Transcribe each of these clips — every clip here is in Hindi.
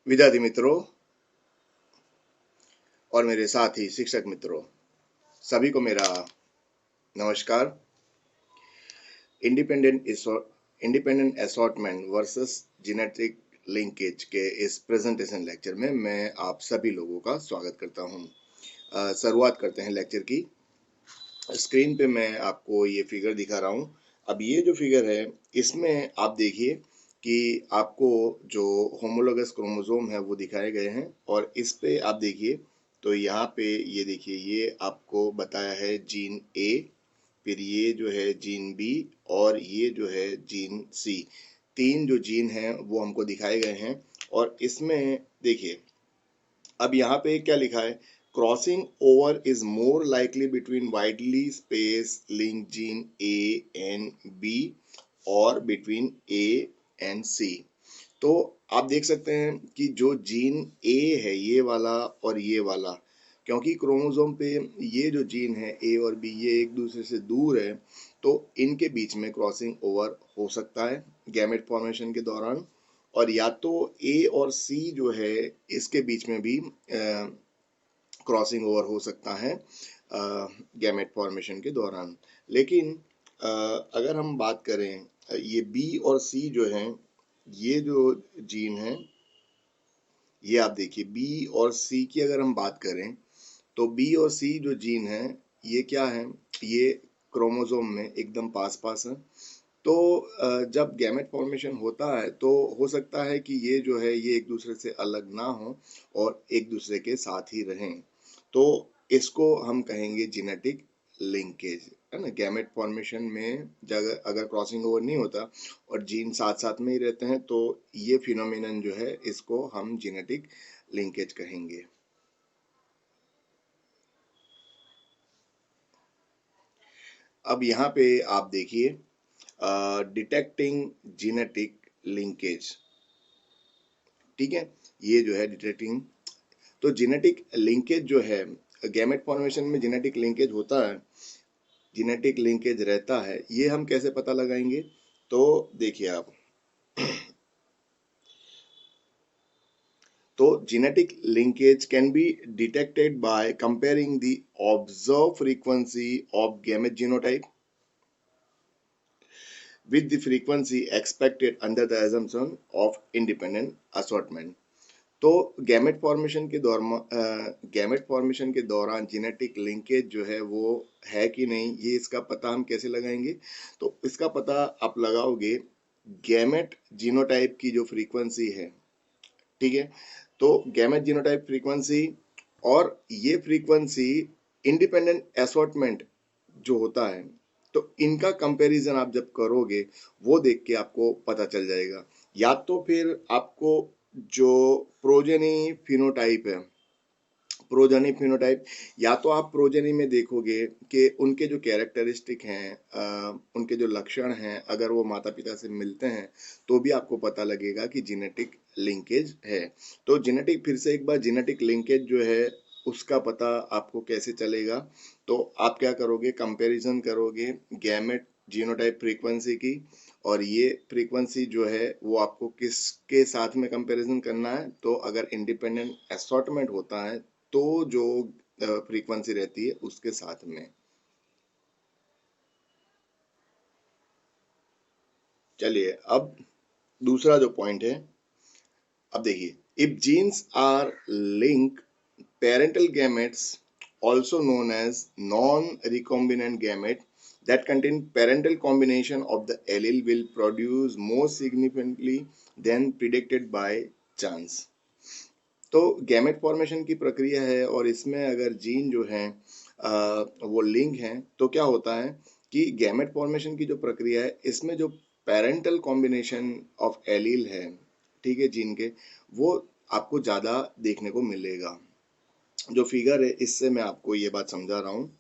विद्यार्थी मित्रों और मेरे साथी शिक्षक मित्रों, सभी को मेरा नमस्कार। Independent assortment versus genetic linkage के इस प्रेजेंटेशन लेक्चर में मैं आप सभी लोगों का स्वागत करता हूं। शुरुआत करते हैं लेक्चर की। स्क्रीन पे मैं आपको ये फिगर दिखा रहा हूं। अब ये जो फिगर है, इसमें आप देखिए कि आपको जो होमोलोगस क्रोमोसोम है वो दिखाए गए हैं, और इस पे आप देखिए तो यहाँ पे ये देखिए, ये आपको बताया है जीन ए, फिर ये जो है जीन बी, और ये जो है जीन सी। तीन जो जीन हैं वो हमको दिखाए गए हैं। और इसमें देखिए, अब यहाँ पे क्या लिखा है, crossing over is more likely between widely space link gene A and B और बिटवीन ए एंड सी। तो आप देख सकते हैं कि जो जीन ए है, ये वाला और ये वाला, क्योंकि क्रोमोसोम पे ये जो जीन है ए और बी, ये एक दूसरे से दूर है, तो इनके बीच में क्रॉसिंग ओवर हो सकता है गैमेट फॉर्मेशन के दौरान। और या तो ए और सी जो है, इसके बीच में भी क्रॉसिंग ओवर हो सकता है गैमेट फॉर्मेशन के दौरान। लेकिन अगर हम बात करें, ये बी और सी जो हैं, ये जो जीन है, ये आप देखिए बी और सी की अगर हम बात करें, तो बी और सी जो जीन है, ये क्या है, ये क्रोमोसोम में एकदम पास पास है। तो जब गैमेट फॉर्मेशन होता है तो हो सकता है कि ये जो है, ये एक दूसरे से अलग ना हो और एक दूसरे के साथ ही रहें। तो इसको हम कहेंगे जेनेटिक लिंकेज, है ना। गैमेट फॉर्मेशन में जगह अगर क्रॉसिंग ओवर नहीं होता और जीन साथ साथ में ही रहते हैं, तो ये फिनोमिनन जो है, इसको हम जेनेटिक लिंकेज कहेंगे। अब यहाँ पे आप देखिए, डिटेक्टिंग जेनेटिक लिंकेज, ठीक है, ये जो है डिटेक्टिंग। तो जेनेटिक लिंकेज जो है, गैमेट फॉर्मेशन में जेनेटिक लिंकेज होता है, जेनेटिक लिंकेज रहता है, ये हम कैसे पता लगाएंगे? तो देखिए आप, तो genetic linkage can be detected by comparing the observed frequency of gamete genotype with the frequency expected under the assumption of independent assortment। तो गैमेट फॉर्मेशन के दौरान जेनेटिक लिंकेज जो है वो है कि नहीं, ये इसका पता हम कैसे लगाएंगे? तो इसका पता आप लगाओगे गैमेट जीनोटाइप की जो फ्रीक्वेंसी है, ठीक है। तो गैमेट जीनोटाइप फ्रीक्वेंसी और ये फ्रीक्वेंसी इंडिपेंडेंट असॉर्टमेंट जो होता है, तो इनका कंपैरिजन आप जब करोगे, वो देख के आपको पता चल जाएगा। या तो फिर आपको जो प्रोजेनी फिनोटाइप है, प्रोजेनी फिनोटाइप, या तो आप प्रोजेनी में देखोगे कि उनके जो कैरेक्टरिस्टिक हैं, उनके जो लक्षण हैं, अगर वो माता पिता से मिलते हैं, तो भी आपको पता लगेगा कि जेनेटिक लिंकेज है। तो जेनेटिक, फिर से एक बार, जेनेटिक लिंकेज जो है उसका पता आपको कैसे चलेगा? तो आप क्या करोगे, कंपैरिजन करोगे गैमेट जीनोटाइप फ्रीक्वेंसी की, और ये फ्रीक्वेंसी जो है वो आपको किसके साथ में कंपैरिजन करना है? तो अगर इंडिपेंडेंट असॉर्टमेंट होता है, तो जो फ्रीक्वेंसी रहती है उसके साथ में। चलिए, अब दूसरा जो पॉइंट है, अब देखिए, if genes are link parental gametes, also known as non-recombinant gamete, that contain parental combination of the allele will produce more significantly than predicted by chance। तो गैमेट फॉर्मेशन की प्रक्रिया है, और इसमें अगर जीन जो है वो लिंक हैं, तो क्या होता है कि गैमेट फॉर्मेशन की जो प्रक्रिया है, इसमें जो पेरेंटल कॉम्बिनेशन ऑफ एलील है, ठीक है, जीन के, वो आपको ज़्यादा देखने को मिलेगा। जो फिगर है, इससे मैं आपको ये बात समझा रहा हूँ।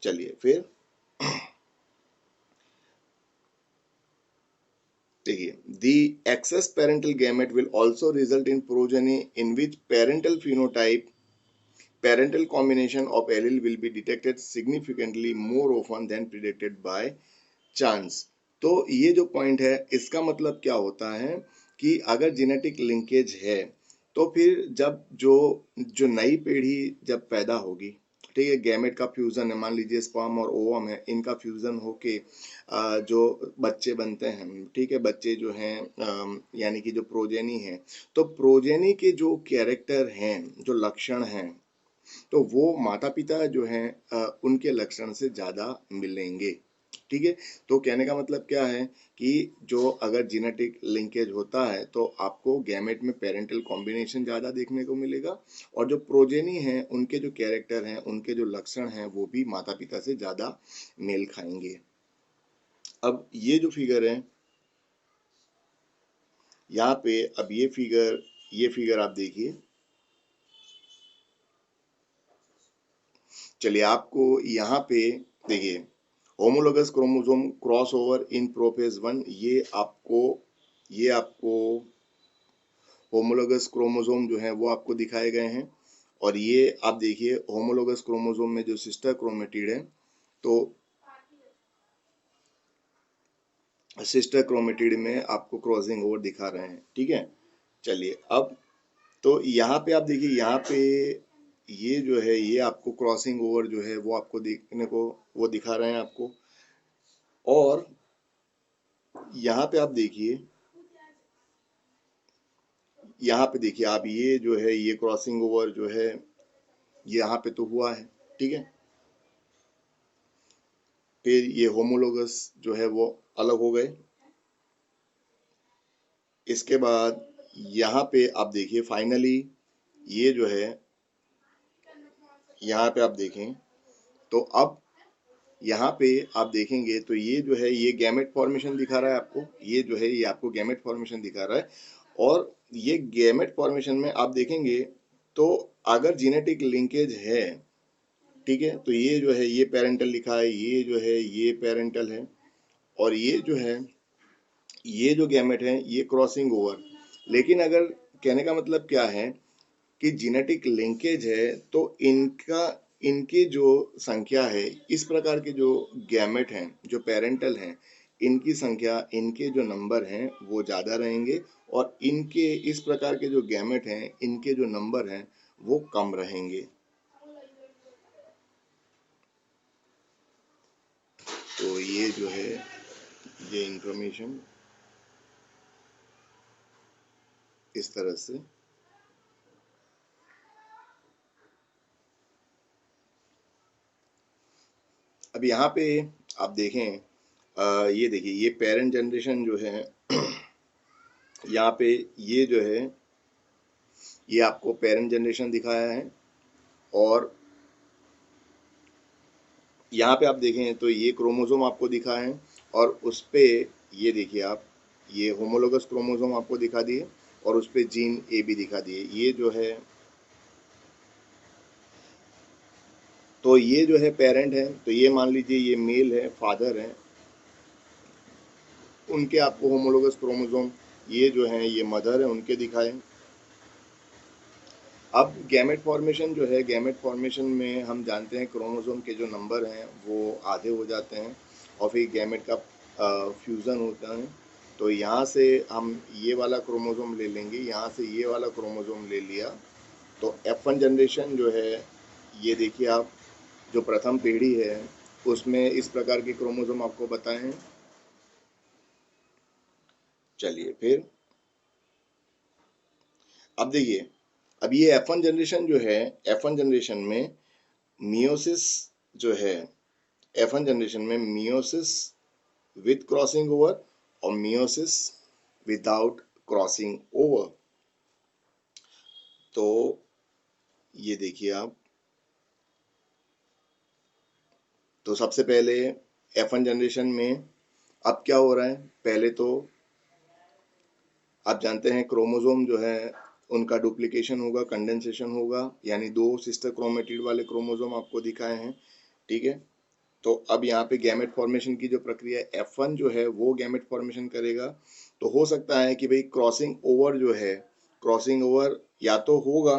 चलिए फिर देखिए, the excess parental gamete will also result in progeny in which parental phenotype, parental combination of allele will be detected significantly more often than predicted by chance। तो ये जो पॉइंट है, इसका मतलब क्या होता है कि अगर जेनेटिक लिंकेज है, तो फिर जब जो जो नई पीढ़ी जब पैदा होगी, ठीक है, गैमेट का फ्यूजन है, मान लीजिए स्पर्म और ओवम है, इनका फ्यूजन होके जो बच्चे बनते हैं, ठीक है, बच्चे जो हैं यानी कि जो प्रोजेनी है, तो प्रोजेनी के जो कैरेक्टर हैं, जो लक्षण हैं, तो वो माता पिता जो हैं उनके लक्षण से ज्यादा मिलेंगे, ठीक है। तो कहने का मतलब क्या है कि जो अगर जेनेटिक लिंकेज होता है तो आपको गैमेट में पेरेंटल कॉम्बिनेशन ज्यादा देखने को मिलेगा, और जो प्रोजेनी है उनके जो कैरेक्टर हैं, उनके जो लक्षण हैं, वो भी माता पिता से ज्यादा मेल खाएंगे। अब ये जो फिगर है यहाँ पे, अब ये फिगर आप देखिए। चलिए, आपको यहाँ पे देखिए, homologous chromosome cross over in prophase 1, ये आपको होमोलोगस क्रोमोसोम जो है वो आपको दिखाए गए हैं। और ये आप देखिए, होमोलोगस क्रोमोसोम में जो सिस्टर क्रोमेटिड है, तो सिस्टर क्रोमेटिड में आपको क्रॉसिंग ओवर दिखा रहे हैं, ठीक है। चलिए, अब तो यहाँ पे आप देखिए, यहाँ पे ये जो है ये आपको क्रॉसिंग ओवर जो है वो आपको देखने को वो दिखा रहे हैं आपको। और यहाँ पे आप देखिए, यहाँ पे देखिए आप, ये जो है ये क्रॉसिंग ओवर जो है यहाँ पे तो हुआ है, ठीक है। फिर ये होमोलोगस जो है वो अलग हो गए। इसके बाद यहाँ पे आप देखिए, फाइनली ये जो है यहाँ पे आप देखें, तो अब यहाँ पे आप देखेंगे तो ये जो है ये गैमेट फॉर्मेशन दिखा रहा है आपको, ये जो है ये आपको गैमेट फॉर्मेशन दिखा रहा है। और ये गैमेट फॉर्मेशन में आप देखेंगे तो अगर जेनेटिक लिंकेज है, ठीक है, तो ये जो है ये पेरेंटल लिखा है, ये जो है ये पेरेंटल है, और ये जो है ये जो गैमेट है ये क्रॉसिंग ओवर। लेकिन अगर कहने का मतलब क्या है कि जेनेटिक लिंकेज है तो इनका इनकी जो संख्या है, इस प्रकार के जो गैमेट हैं, जो पेरेंटल हैं, इनकी संख्या, इनके जो नंबर हैं वो ज़्यादा रहेंगे, और इनके इस प्रकार के जो गैमेट हैं, इनके जो नंबर हैं वो कम रहेंगे। तो ये जो है ये इंफॉर्मेशन इस तरह से। अब यहाँ पे आप देखें, ये देखिए ये पेरेंट जनरेशन जो है यहाँ पे ये जो है ये आपको पेरेंट जनरेशन दिखाया है। और यहाँ पे आप देखें तो ये क्रोमोसोम आपको दिखा है, और उस पे ये देखिए आप, ये होमोलोगस क्रोमोसोम आपको दिखा दिए, और उस पे जीन ए भी दिखा दिए। ये जो है, तो ये जो है पेरेंट है, तो ये मान लीजिए ये मेल है, फादर है, उनके आपको होमोलोगस क्रोमोसोम, ये जो है ये मदर है, उनके दिखाए। अब गैमेट फॉर्मेशन जो है, गैमेट फॉर्मेशन में हम जानते हैं क्रोमोसोम के जो नंबर हैं वो आधे हो जाते हैं, और फिर गैमेट का फ्यूज़न होता है। तो यहाँ से हम ये वाला क्रोमोसोम ले लेंगे, यहाँ से ये वाला क्रोमोसोम ले लिया, तो F1 जनरेशन जो है, ये देखिए आप, जो प्रथम पीढ़ी है उसमें इस प्रकार के क्रोमोसोम आपको बताए हैं। चलिए, फिर अब देखिए, अब ये F1 जनरेशन जो है, F1 जनरेशन में मियोसिस जो है, F1 जनरेशन में मियोसिस विथ क्रॉसिंग ओवर और मियोसिस विदाउट क्रॉसिंग ओवर। तो ये देखिए आप, तो सबसे पहले F1 जनरेशन में अब क्या हो रहा है, पहले तो आप जानते हैं क्रोमोसोम जो है उनका डुप्लीकेशन होगा, कंडेंसेशन होगा, यानी दो सिस्टर क्रोमेटिड वाले क्रोमोसोम आपको दिखाए हैं, ठीक है। तो अब यहाँ पे गैमेट फॉर्मेशन की जो प्रक्रिया F1 जो है वो गैमेट फॉर्मेशन करेगा। तो हो सकता है कि भाई क्रॉसिंग ओवर जो है, क्रॉसिंग ओवर या तो होगा,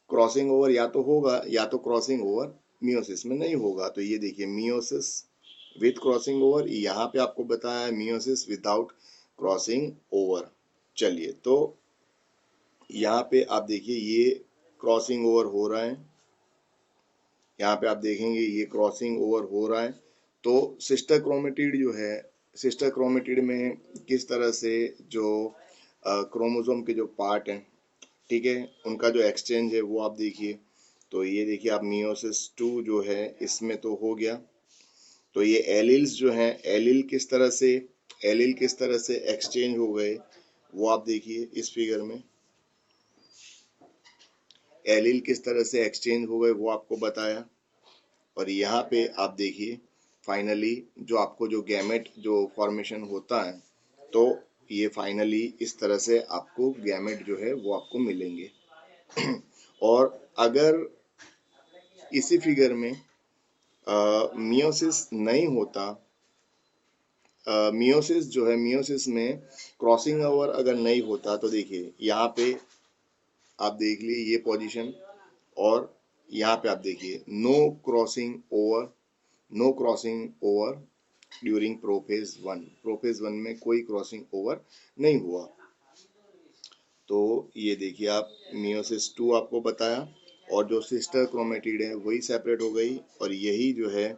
क्रॉसिंग ओवर या तो होगा, या तो क्रॉसिंग ओवर मियोसिस में नहीं होगा। तो ये देखिए मियोसिस विथ क्रॉसिंग ओवर, यहाँ पे आपको बताया है मियोसिस विदाउट क्रॉसिंग ओवर। चलिए, तो यहाँ पे आप देखिए ये क्रॉसिंग ओवर हो रहा है, यहाँ पे आप देखेंगे ये क्रॉसिंग ओवर हो रहा है। तो सिस्टर क्रोमेटिड जो है, सिस्टर क्रोमेटिड में किस तरह से जो क्रोमोसोम के जो पार्ट हैं, ठीक है, उनका जो एक्सचेंज है वो आप देखिए। तो ये देखिए आप मियोसिस 2 जो है इसमें तो हो गया। तो ये एलील्स जो हैं, एलील किस तरह से एक्सचेंज हो गए वो आप देखिए इस फिगर में। एलील किस तरह से एक्सचेंज हो गए वो आपको बताया। और यहाँ पे आप देखिए फाइनली जो आपको जो गैमेट जो फॉर्मेशन होता है, तो ये फाइनली इस तरह से आपको गैमेट जो है वो आपको मिलेंगे। और अगर इसी फिगर में मियोसिस नहीं होता, मियोसिस जो है, मियोसिस में क्रॉसिंग ओवर अगर नहीं होता, तो देखिए यहाँ पे आप देख लिए ये पोजीशन, और यहाँ पे आप देखिए no crossing over, no crossing over during prophase 1, prophase 1 में कोई क्रॉसिंग ओवर नहीं हुआ। तो ये देखिए आप मियोसिस 2 आपको बताया, और जो सिस्टर क्रोमेटिड है वही सेपरेट हो गई, और यही जो है,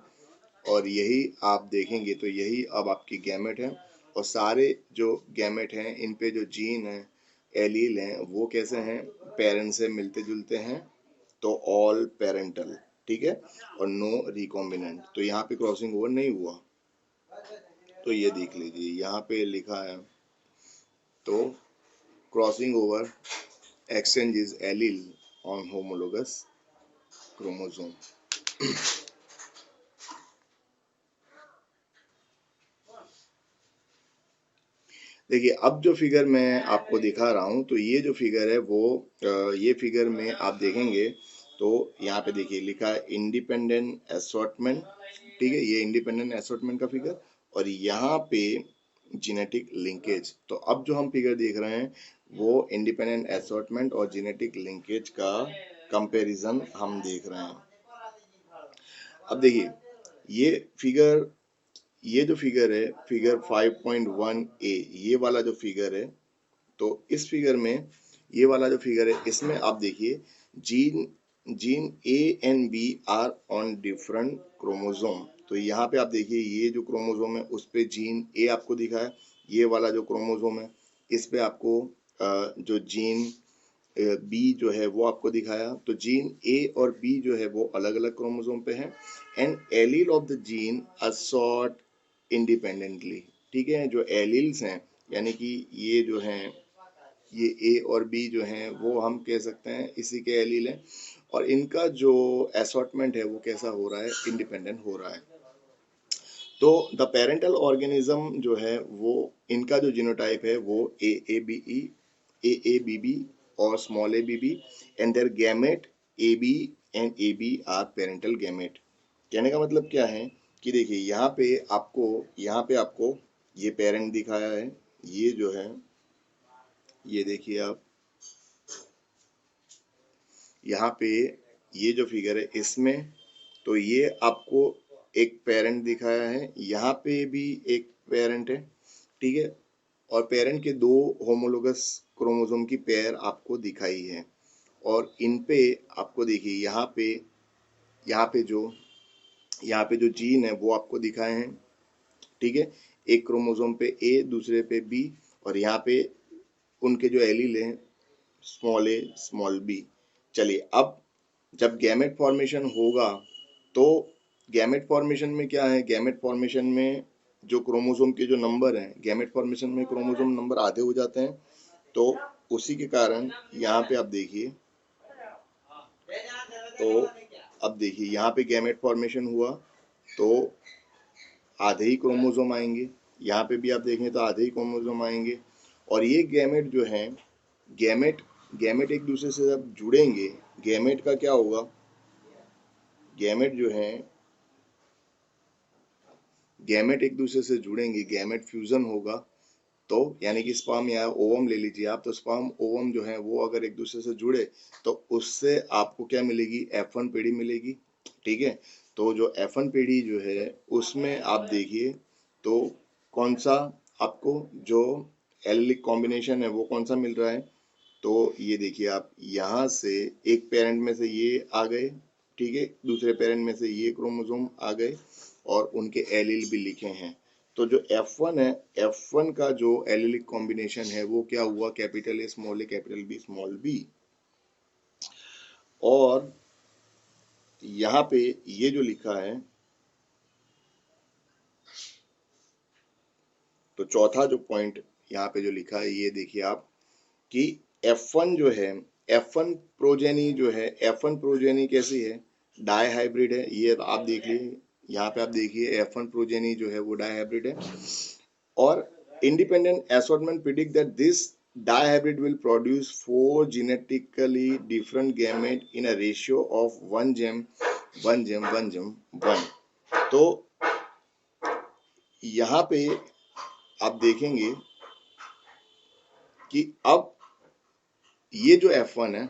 और यही आप देखेंगे तो यही अब आपकी गैमेट है। और सारे जो गैमेट हैं इन पे जो जीन है, एलील हैं, वो कैसे हैं, पेरेंट्स से मिलते जुलते हैं, तो ऑल पेरेंटल, ठीक है, और नो रिकॉम्बिनेंट। तो यहाँ पे क्रॉसिंग ओवर नहीं हुआ। तो ये देख लीजिए यहाँ पे लिखा है, तो crossing over exchanges allele on homologous chromosome। देखिए अब जो फिगर मैं आपको दिखा रहा हूँ, तो ये जो फिगर है वो ये फिगर में आप देखेंगे तो यहाँ पे देखिए लिखा है इंडिपेंडेंट असॉर्टमेंट, ठीक है, ये इंडिपेंडेंट असॉर्टमेंट का फिगर, और यहाँ पे जेनेटिक लिंकेज। तो अब जो हम फिगर देख रहे हैं वो इंडिपेंडेंट असॉर्टमेंट और जेनेटिक लिंकेज का कंपैरिजन हम देख रहे हैं। अब देखिए ये फिगर, ये जो फिगर है, फिगर 5.1 ए, ये वाला जो फिगर है, तो इस फिगर में ये वाला जो फिगर है इसमें आप देखिए gene gene A and B are on different chromosome. तो यहाँ पे आप देखिए ये जो क्रोमोसोम है उस पे जीन ए आपको दिखा है, ये वाला जो क्रोमोसोम है इस पे आपको जो जीन बी जो है वो आपको दिखाया। तो जीन ए और बी जो है वो अलग अलग क्रोमोसोम पे है, and allele of the gene assort independently, ठीक है। जो एलील्स हैं यानी कि ये जो हैं, ये ए और बी जो हैं वो हम कह सकते हैं इसी के एलील हैं, और इनका जो असॉर्टमेंट है वो कैसा हो रहा है, इंडिपेंडेंट हो रहा है। तो द पेरेंटल ऑर्गेनिज्म जो है वो, इनका जो जीनोटाइप है वो ए बी बी और small A B B, and their gamete A B and A B are parental gamete. कहने का मतलब क्या है कि देखिए यहाँ पे आपको ये पेरेंट दिखाया है, ये जो है, ये देखिए आप यहाँ पे ये जो फिगर है इसमें, तो ये आपको एक पेरेंट दिखाया है, यहाँ पे भी एक पेरेंट है, ठीक है, और पेरेंट के दो होमोलोगस क्रोमोसोम की पेयर आपको दिखाई है। और इन पे आपको देखिए यहाँ पे जो जीन है वो आपको दिखाए हैं, ठीक है, एक क्रोमोसोम पे ए, दूसरे पे बी, और यहाँ पे उनके जो एलील हैं स्मॉल ए स्मॉल बी। चलिए अब जब गैमेट फॉर्मेशन होगा, तो गैमेट फॉर्मेशन में क्या है, गैमेट फॉर्मेशन में जो क्रोमोसोम के जो नंबर हैं, गैमेट फॉर्मेशन में क्रोमोसोम नंबर आधे हो जाते हैं, तो उसी के कारण यहाँ पे आप देखिए, तो अब देखिए यहाँ पे गैमेट फॉर्मेशन हुआ तो आधे ही क्रोमोसोम आएंगे, यहाँ पे भी आप देखें तो आधे ही क्रोमोसोम आएंगे। और ये गैमेट जो हैं, गैमेट गैमेट एक दूसरे से जब जुड़ेंगे, गैमेट का क्या होगा, गैमेट जो है, गैमेट एक दूसरे से जुड़ेंगे, गैमेट फ्यूजन होगा, तो यानी कि स्पर्म या ओवम ले लीजिए आप, तो स्पर्म ओवम जो है वो अगर एक दूसरे से जुड़े तो उससे आपको क्या मिलेगी, F1 पीढ़ी मिलेगी, ठीक है। तो जो F1 पीढ़ी जो है उसमें आप देखिए तो कौन सा आपको जो एलिलिक कॉम्बिनेशन है वो कौन सा मिल रहा है, तो ये देखिए आप यहाँ से एक पेरेंट में से ये आ गए, ठीक है, दूसरे पेरेंट में से ये क्रोमोसोम आ गए और उनके एलील भी लिखे हैं। तो जो F1 है, F1 का जो एलिलिक कॉम्बिनेशन है वो क्या हुआ, capital A small A capital B small B. और यहाँ पे ये जो लिखा है, तो चौथा जो पॉइंट यहाँ पे जो लिखा है ये देखिए आप कि F1 जो है, F1 प्रोजेनी जो है, F1 प्रोजेनी कैसी है, डाई हाइब्रिड है। ये आप देख लीजिए, यहाँ पे आप देखिए F1 प्रोजेनी जो है वो डाई हाइब्रिड है। और independent assortment predict that this dihybrid will produce 4 genetically different gamete in a ratio of 1 gem 1 gem 1 gem 1। तो यहाँ पे आप देखेंगे कि अब ये जो F1 है,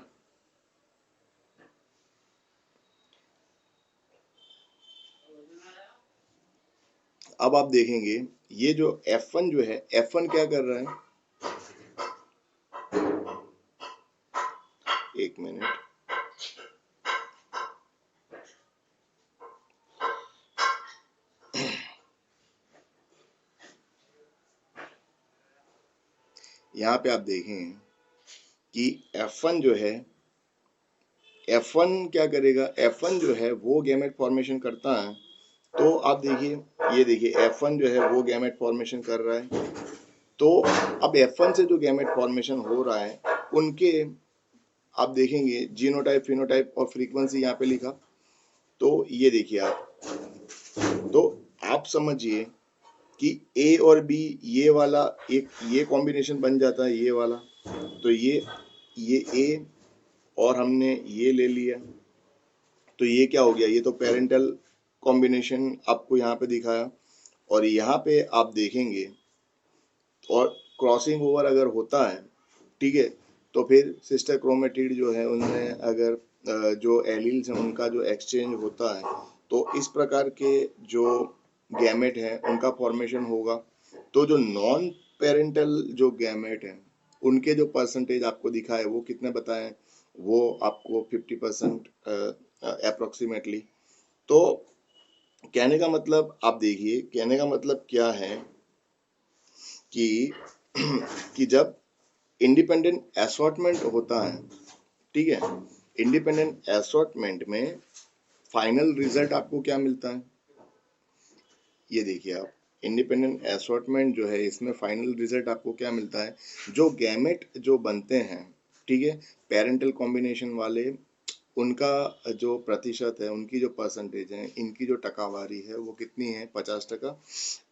अब आप देखेंगे ये जो F1 जो है, F1 क्या कर रहा है, एक मिनट, यहाँ पे आप देखें कि F1 जो है, F1 क्या करेगा, F1 जो है वो गैमेट फॉर्मेशन करता है। तो आप देखिए, ये देखिए F1 जो है वो गैमेट फॉर्मेशन कर रहा है। तो अब F1 से जो गैमेट फॉर्मेशन हो रहा है उनके आप देखेंगे जीनोटाइप, फिनोटाइप और फ्रीक्वेंसी यहाँ पे लिखा। तो ये देखिए आप, तो आप समझिए कि A और B ये वाला एक ये कॉम्बिनेशन बन जाता है, ये वाला। तो ये A और हमने ये ले लिया, तो ये क्या हो गया, ये तो पेरेंटल कॉम्बिनेशन आपको यहाँ पे दिखाया। और यहाँ पे आप देखेंगे और क्रॉसिंग ओवर अगर होता है, ठीक है, तो फिर सिस्टर क्रोमेटिड जो है उनमें अगर जो एलील्स हैं उनका जो एक्सचेंज होता है, तो इस प्रकार के जो गैमेट हैं उनका फॉर्मेशन होगा। तो जो नॉन पेरेंटल जो गैमेट हैं उनके जो परसेंटेज आपको दिखा है वो कितने बताएं, वो आपको 50% अप्रोक्सीमेटली। तो कहने का मतलब आप देखिए, कहने का मतलब क्या है कि कि जब इंडिपेंडेंट असॉर्टमेंट होता है, ठीक है, इंडिपेंडेंट असॉर्टमेंट में फाइनल रिजल्ट आपको क्या मिलता है, ये देखिए आप, इंडिपेंडेंट असॉर्टमेंट जो है इसमें फाइनल रिजल्ट आपको क्या मिलता है, जो गैमेट जो बनते हैं, ठीक है, पेरेंटल कॉम्बिनेशन वाले, उनका जो प्रतिशत है, उनकी जो परसेंटेज है, इनकी जो टकावारी है वो कितनी है, 50%।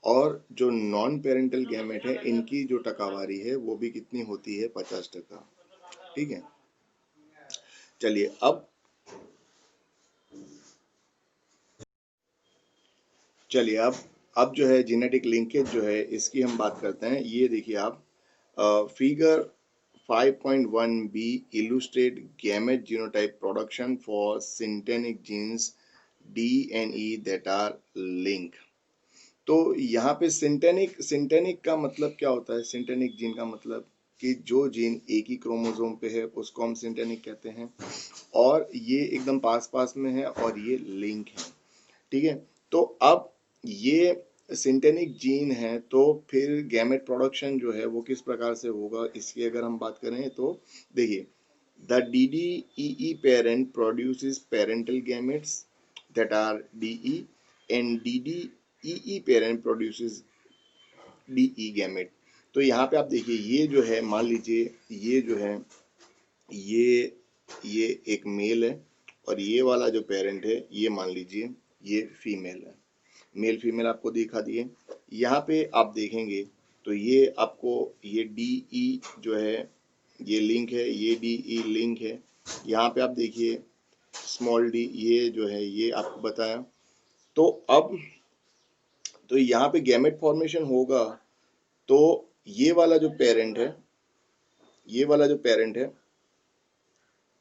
और जो नॉन पेरेंटल गैमेट है इनकी जो टकावारी है वो भी कितनी होती है, 50%। ठीक है, चलिए अब जो है जेनेटिक लिंकेज जो है इसकी हम बात करते हैं। ये देखिए आप, figure 5.1b illustrate gamete genotype production for syntenic genes D&E that are linked। तो यहाँ पे सिंटेनिक का मतलब क्या होता है, सिंटेनिक जीन का मतलब कि जो जीन एक ही क्रोमोसोम पे है उसको हम सिंटेनिक कहते हैं, और ये एकदम पास पास में है और ये लिंक है, ठीक है। तो अब ये सिंटेनिक जीन है, तो फिर गैमेट प्रोडक्शन जो है वो किस प्रकार से होगा, इसकी अगर हम बात करें तो देखिए, the DDEE parent produces parental gametes that are DE and DDEE parent produces DE gamete। तो यहाँ पे आप देखिए, ये जो है मान लीजिए, ये जो है ये ये एक मेल है और ये वाला जो पेरेंट है ये मान लीजिए ये फीमेल है। मेल फीमेल आपको दिखा दिए। यहाँ पे आप देखेंगे तो ये आपको ये DE जो है ये लिंक है, ये DE लिंक है। यहाँ पे आप देखिए स्मॉल d ये जो है ये आपको बताया। तो अब तो यहाँ पे गैमेट फॉर्मेशन होगा, तो ये वाला जो पेरेंट है, ये वाला जो पेरेंट है,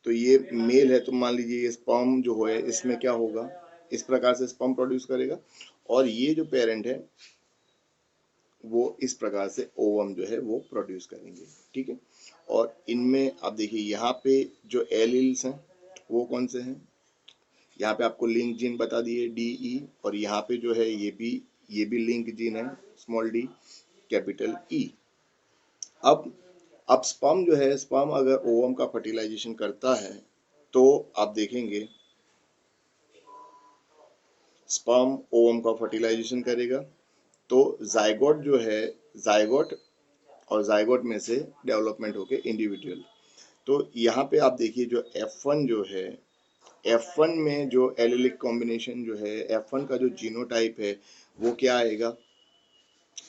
तो ये मेल है, तो मान लीजिए ये स्पर्म जो है इसमें क्या होगा, इस प्रकार से स्पर्म प्रोड्यूस करेगा। और ये जो पेरेंट है वो इस प्रकार से ओवम जो है वो प्रोड्यूस करेंगे, ठीक है। और इनमें आप देखिए यहाँ पे जो एलील्स हैं वो कौन से हैं, यहाँ पे आपको लिंक जीन बता दिए DE, और यहाँ पे जो है ये भी लिंक जीन है, स्मॉल d कैपिटल E। अब स्पर्म जो है, स्पर्म अगर ओवम का फर्टिलाइजेशन करता है तो आप देखेंगे स्पर्म ओवम का फर्टिलाइजेशन करेगा, तो जाइगोट जो है, जाइगोट और जाइगोट में से डेवलपमेंट होके इंडिविजुअल। तो यहाँ पे आप देखिए जो F1 जो है, F1 में जो एलिलिक कॉम्बिनेशन जो है, F1 का जो जीनोटाइप है वो क्या आएगा,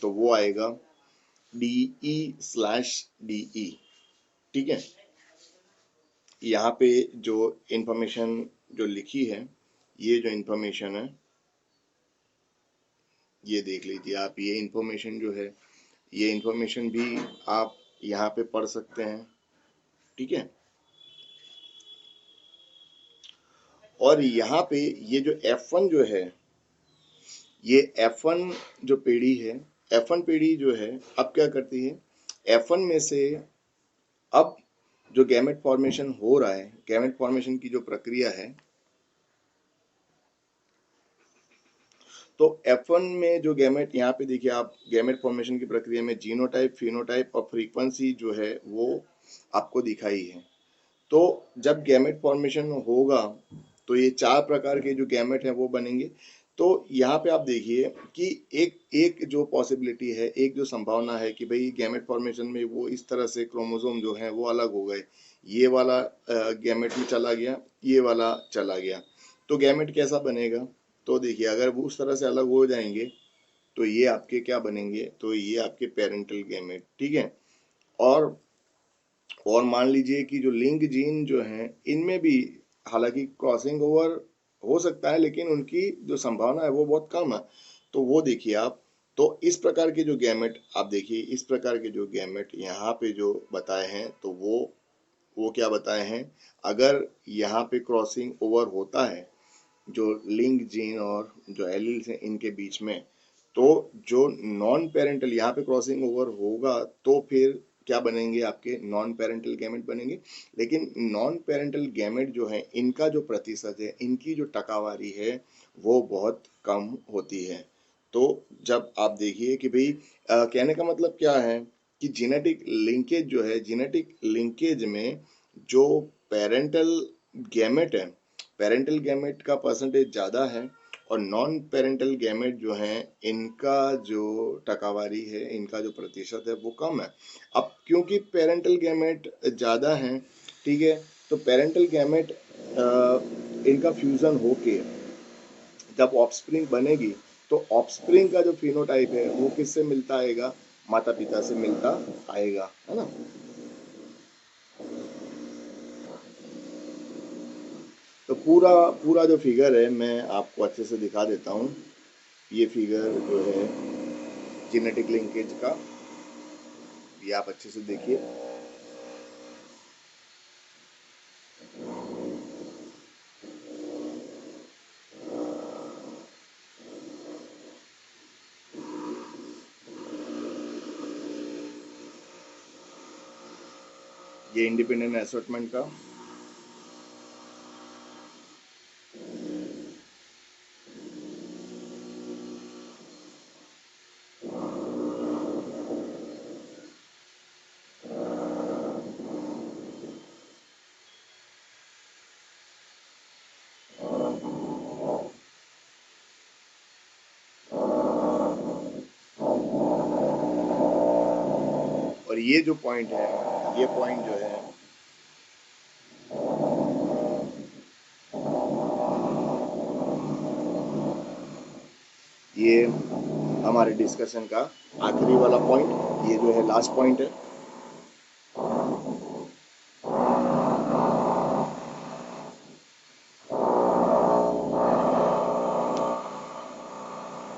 तो वो आएगा DE/DE। ठीक है, यहाँ पे जो इंफॉर्मेशन जो लिखी है, ये जो इंफॉर्मेशन है ये देख लीजिए आप, ये इंफॉर्मेशन जो है, ये इंफॉर्मेशन भी आप यहाँ पे पढ़ सकते हैं। ठीक है, और यहाँ पे ये जो F1 जो है, ये F1 जो पीढ़ी है, F1 पीढ़ी जो है अब क्या करती है, F1 में से अब जो गैमेट फॉर्मेशन हो रहा है, गैमेट फॉर्मेशन की जो प्रक्रिया है, तो F1 में जो गैमेट, यहाँ पे देखिए आप, गैमेट फॉर्मेशन की प्रक्रिया में जीनोटाइप, फिनोटाइप और फ्रीक्वेंसी जो है वो आपको दिखाई है। तो जब गैमेट फॉर्मेशन होगा तो ये 4 प्रकार के जो गैमेट हैं वो बनेंगे। तो यहाँ पे आप देखिए कि एक जो पॉसिबिलिटी है, एक जो संभावना है कि भाई गैमेट फॉर्मेशन में वो इस तरह से क्रोमोसोम जो है वो अलग हो गए, ये वाला गैमेट में चला गया, ये वाला चला गया, तो गैमेट कैसा बनेगा, तो देखिए अगर वो उस तरह से अलग हो जाएंगे तो ये आपके क्या बनेंगे, तो ये आपके पेरेंटल गैमेट। ठीक है, और मान लीजिए कि जो लिंक जीन जो हैं इनमें भी हालांकि क्रॉसिंग ओवर हो सकता है, लेकिन उनकी जो संभावना है वो बहुत कम है। तो वो देखिए आप, तो इस प्रकार के जो गैमेट आप देखिए, इस प्रकार के जो गैमेट यहाँ पे जो बताए हैं, तो वो क्या बताए हैं, अगर यहाँ पे क्रॉसिंग ओवर होता है जो लिंक जीन और जो एलील्स हैं इनके बीच में, तो जो नॉन पेरेंटल यहाँ पे क्रॉसिंग ओवर होगा तो फिर क्या बनेंगे, आपके नॉन पेरेंटल गैमेट बनेंगे। लेकिन नॉन पेरेंटल गैमेट जो है, इनका जो प्रतिशत है, इनकी जो टकावारी है वो बहुत कम होती है। तो जब आप देखिए कि भाई कहने का मतलब क्या है कि जेनेटिक लिंकेज जो है, जेनेटिक लिंकेज में जो पेरेंटल गैमेट है, पेरेंटल गैमेट का परसेंटेज ज़्यादा है, और नॉन पेरेंटल गैमेट जो हैं इनका जो टकावारी है, इनका जो प्रतिशत है वो कम है। अब क्योंकि पेरेंटल गैमेट ज़्यादा हैं, ठीक है, तो पेरेंटल गैमेट इनका फ्यूज़न होके जब ऑफस्प्रिंग बनेगी, तो ऑफस्प्रिंग का जो फिनोटाइप है वो किससे मिलता आएगा, माता पिता से मिलता आएगा, है ना। तो पूरा पूरा जो फिगर है मैं आपको अच्छे से दिखा देता हूँ। ये फिगर जो है जेनेटिक लिंकेज का, ये आप अच्छे से देखिए। ये इंडिपेंडेंट असॉर्टमेंट का, और ये जो पॉइंट है, ये पॉइंट जो है, ये हमारे डिस्कशन का आखिरी वाला पॉइंट, ये जो है लास्ट पॉइंट है।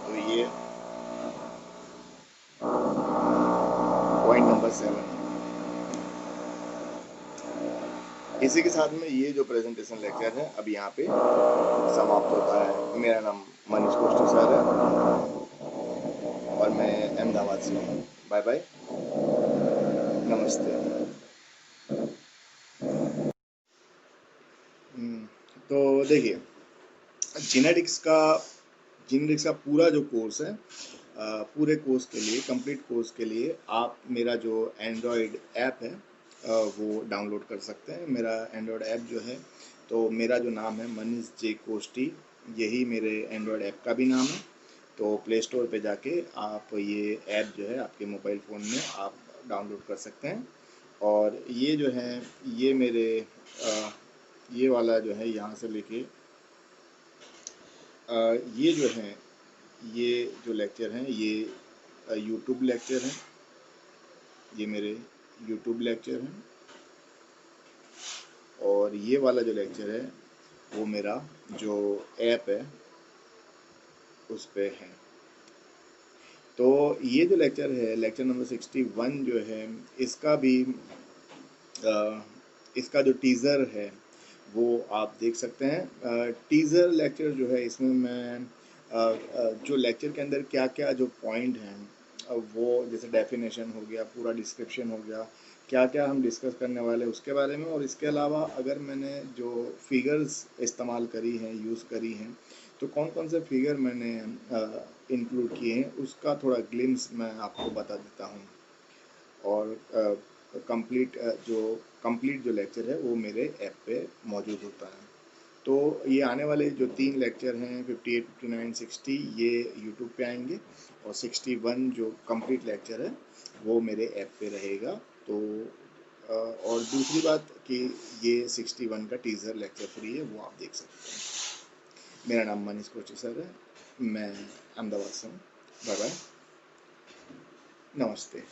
तो ये पॉइंट नंबर 7 है। इसी के साथ में ये जो प्रेजेंटेशन लेक्चर है अब यहाँ पे समाप्त होता है। मेरा नाम मनीष कोष्टी सर है और मैं अहमदाबाद से हूँ। बाय बाय, नमस्ते। तो देखिए, जेनेटिक्स का पूरा जो कोर्स है, पूरे कोर्स के लिए, कंप्लीट कोर्स के लिए आप मेरा जो एंड्रॉयड ऐप है वो डाउनलोड कर सकते हैं। मेरा एंड्रॉयड ऐप जो है, तो मेरा जो नाम है मनीष जे कोष्टी, यही मेरे एंड्रॉयड ऐप का भी नाम है। तो प्ले स्टोर पे जाके आप ये ऐप जो है आपके मोबाइल फ़ोन में आप डाउनलोड कर सकते हैं। और ये जो है, ये मेरे ये वाला जो है, यहाँ से लेके ये जो है, ये जो लेक्चर हैं, ये यूट्यूब लेक्चर हैं, ये मेरे यूट्यूब लेक्चर हैं। और ये वाला जो लेक्चर है वो मेरा जो ऐप है उस पे है। तो ये जो लेक्चर है, लेक्चर नंबर 61 जो है, इसका भी इसका जो टीज़र है वो आप देख सकते हैं। टीज़र लेक्चर जो है, इसमें मैं जो लेक्चर के अंदर क्या क्या जो पॉइंट हैं, वो जैसे डेफिनेशन हो गया, पूरा डिस्क्रिप्शन हो गया, क्या क्या हम डिस्कस करने वाले हैं उसके बारे में। और इसके अलावा अगर मैंने जो फिगर्स इस्तेमाल करी हैं, यूज़ करी हैं, तो कौन कौन से फिगर मैंने इंक्लूड किए हैं, उसका थोड़ा ग्लिम्स मैं आपको बता देता हूँ। और कंप्लीट जो लेक्चर है वो मेरे ऐप पे मौजूद होता है। तो ये आने वाले जो 3 लेक्चर हैं, 58, 59, 60, ये यूट्यूब पे आएंगे। और 61 जो कंप्लीट लेक्चर है वो मेरे ऐप पे रहेगा। तो और दूसरी बात कि ये 61 का टीज़र लेक्चर फ्री है, वो आप देख सकते हैं। मेरा नाम मनीष कोची सर है, मैं अहमदाबाद से हूँ। बाय बाय, नमस्ते।